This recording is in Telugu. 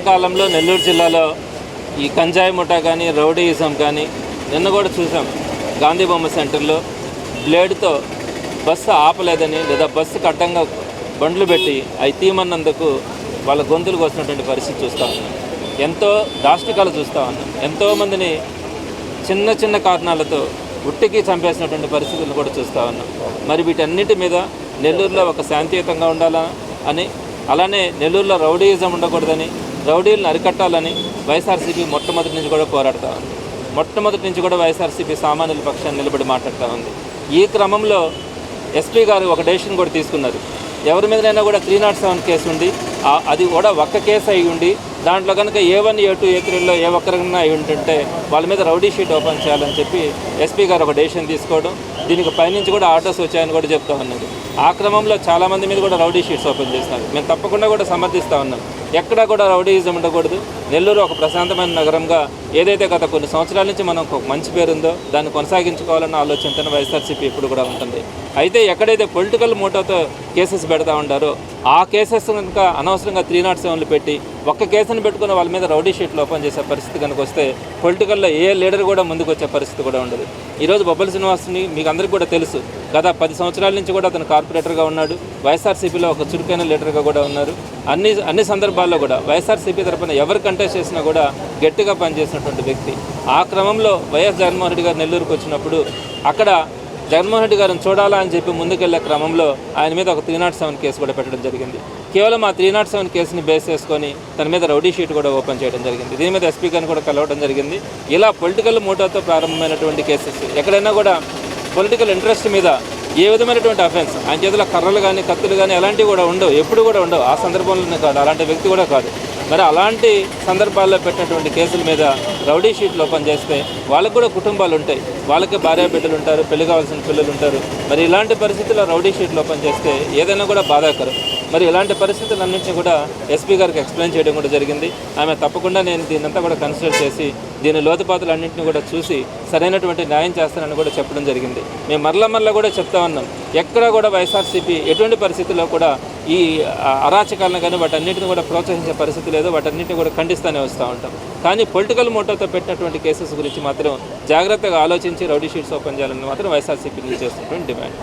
కాలంలో నెల్లూరు జిల్లాలో ఈ గంజాయి ముఠా కానీ రౌడీయిజం కానీ నిన్న కూడా చూసాం. గాంధీ బొమ్మ సెంటర్లో బ్లేడ్తో బస్సు ఆపలేదని లేదా బస్సుకు అడ్డంగా బండ్లు పెట్టి అవి తీయమన్నందుకు వాళ్ళ గొంతులు కోసినటువంటి పరిస్థితి చూస్తూ ఉన్నాం. ఎంతో దాష్టికాలు చూస్తూ ఉన్నాం. ఎంతోమందిని చిన్న చిన్న కారణాలతో ఉట్టికి చంపేసినటువంటి పరిస్థితులను కూడా చూస్తూ ఉన్నాం. మరి వీటన్నిటి మీద నెల్లూరులో ఒక శాంతియుతంగా ఉండాలా అని, అలానే నెల్లూరులో రౌడీయిజం ఉండకూడదని, రౌడీలను అరికట్టాలని వైఎస్ఆర్సీపీ మొట్టమొదటి నుంచి కూడా పోరాడుతూ ఉంది. మొట్టమొదటి నుంచి కూడా వైఎస్ఆర్సీపీ సామాన్యుల పక్షాన్ని నిలబడి మాట్లాడుతూ ఉంది. ఈ క్రమంలో ఎస్పీ గారు ఒక డెసిషన్ కూడా తీసుకున్నారు. ఎవరి మీదనైనా కూడా 307 కేసు ఉండి అది కూడా ఒక్క కేసు అయి ఉండి దాంట్లో కనుక A1, A2, A3లో ఏ ఒక్కరికైనా అయి ఉంటుంటే వాళ్ళ మీద రౌడీ షీట్ ఓపెన్ చేయాలని చెప్పి ఎస్పీ గారు ఒక డెసిషన్ తీసుకోవడం, దీనికి పైనుంచి కూడా ఆర్డర్స్ వచ్చాయని కూడా చెప్తా ఉన్నారు. ఆ క్రమంలో చాలామంది మీద కూడా రౌడీ షీట్స్ ఓపెన్ చేస్తున్నారు. మేము తప్పకుండా కూడా సమర్థిస్తూ ఉన్నాం. ఎక్కడా కూడా రౌడీయిజం ఉండకూడదు. నెల్లూరు ఒక ప్రశాంతమైన నగరంగా ఏదైతే గత కొన్ని సంవత్సరాల నుంచి మనం ఒక మంచి పేరుందో దాన్ని కొనసాగించుకోవాలన్న ఆలోచనతో వైఎస్ఆర్సీపీ ఇప్పుడు కూడా ఉంటుంది. అయితే ఎక్కడైతే పొలిటికల్ మోటోతో కేసెస్ పెడతా ఉంటారో ఆ కేసెస్ కనుక అనవసరంగా 307లు పెట్టి ఒక్క కేసును పెట్టుకుని వాళ్ళ మీద రౌడీ షీట్లు ఓపెన్ చేసే పరిస్థితి కనుక వస్తే పొలిటికల్లో ఏ లీడర్ కూడా ముందుకు వచ్చే పరిస్థితి కూడా ఉండదు. ఈరోజు బొబ్బల శ్రీనివాస్ని మీకు అందరికీ కూడా తెలుసు. గత 10 సంవత్సరాల నుంచి కూడా అతను కార్పొరేటర్గా ఉన్నాడు. వైఎస్ఆర్సీపీలో ఒక చురుకైన లీడర్గా కూడా ఉన్నారు. అన్ని సందర్భాల్లో కూడా వైఎస్ఆర్సీపీ తరఫున ఎవరు కంటెస్ట్ చేసినా కూడా గట్టిగా పనిచేసినటువంటి వ్యక్తి. ఆ క్రమంలో వైఎస్ జగన్మోహన్ రెడ్డి గారు నెల్లూరుకు వచ్చినప్పుడు అక్కడ జగన్మోహన్ రెడ్డి గారిని చూడాలా అని చెప్పి ముందుకెళ్లే క్రమంలో ఆయన మీద ఒక 307 కేసు కూడా పెట్టడం జరిగింది. కేవలం ఆ 307 కేసుని బేస్ చేసుకొని తన మీద రౌడీ షీట్ కూడా ఓపెన్ చేయడం జరిగింది. దీని మీద ఎస్పీ గారిని కూడా కలవడం జరిగింది. ఇలా పొలిటికల్ మోటోతో ప్రారంభమైనటువంటి కేసెస్ ఎక్కడైనా కూడా పొలిటికల్ ఇంట్రెస్ట్ మీద ఏ విధమైనటువంటి అఫెన్స్, ఆయన చేతిలో కర్రలు కానీ కత్తులు కానీ అలాంటివి కూడా ఉండవు, ఎప్పుడు కూడా ఉండవు. ఆ సందర్భంలోనే కాదు, అలాంటి వ్యక్తి కూడా కాదు. మరి అలాంటి సందర్భాల్లో పెట్టినటువంటి కేసుల మీద రౌడీ షీట్లు ఓపెన్ చేస్తే వాళ్ళకు కూడా కుటుంబాలు ఉంటాయి, వాళ్ళకి భార్య బిడ్డలు ఉంటారు, పెళ్లి కావాల్సిన పిల్లలు ఉంటారు. మరి ఇలాంటి పరిస్థితుల్లో రౌడీ షీట్లు ఓపెన్ చేస్తే ఏదైనా కూడా బాధాకరం. మరి ఇలాంటి పరిస్థితులన్నింటినీ కూడా ఎస్పీ గారికి ఎక్స్ప్లెయిన్ చేయడం కూడా జరిగింది. ఆమె తప్పకుండా నేను దీన్నంతా కూడా కన్సిడర్ చేసి దీని లోతుపాతులన్నింటినీ కూడా చూసి సరైనటువంటి న్యాయం చేస్తానని కూడా చెప్పడం జరిగింది. మేము మరలా కూడా చెప్తా ఉన్నాం, ఎక్కడా కూడా వైఎస్ఆర్సీపీ ఎటువంటి పరిస్థితుల్లో కూడా ఈ అరాచకాలను కానీ వాటన్నిటిని కూడా ప్రోత్సహించే పరిస్థితి లేదు. వాటన్నిటిని కూడా ఖండిస్తూనే వస్తూ ఉంటాం. కానీ పొలిటికల్ మోటోతో పెట్టినటువంటి కేసెస్ గురించి మాత్రం జాగ్రత్తగా ఆలోచించి రౌడీ షీట్స్ ఓపెన్ చేయాలని మాత్రం వైఎస్ఆర్సీపీ చేస్తున్నటువంటి డిమాండ్.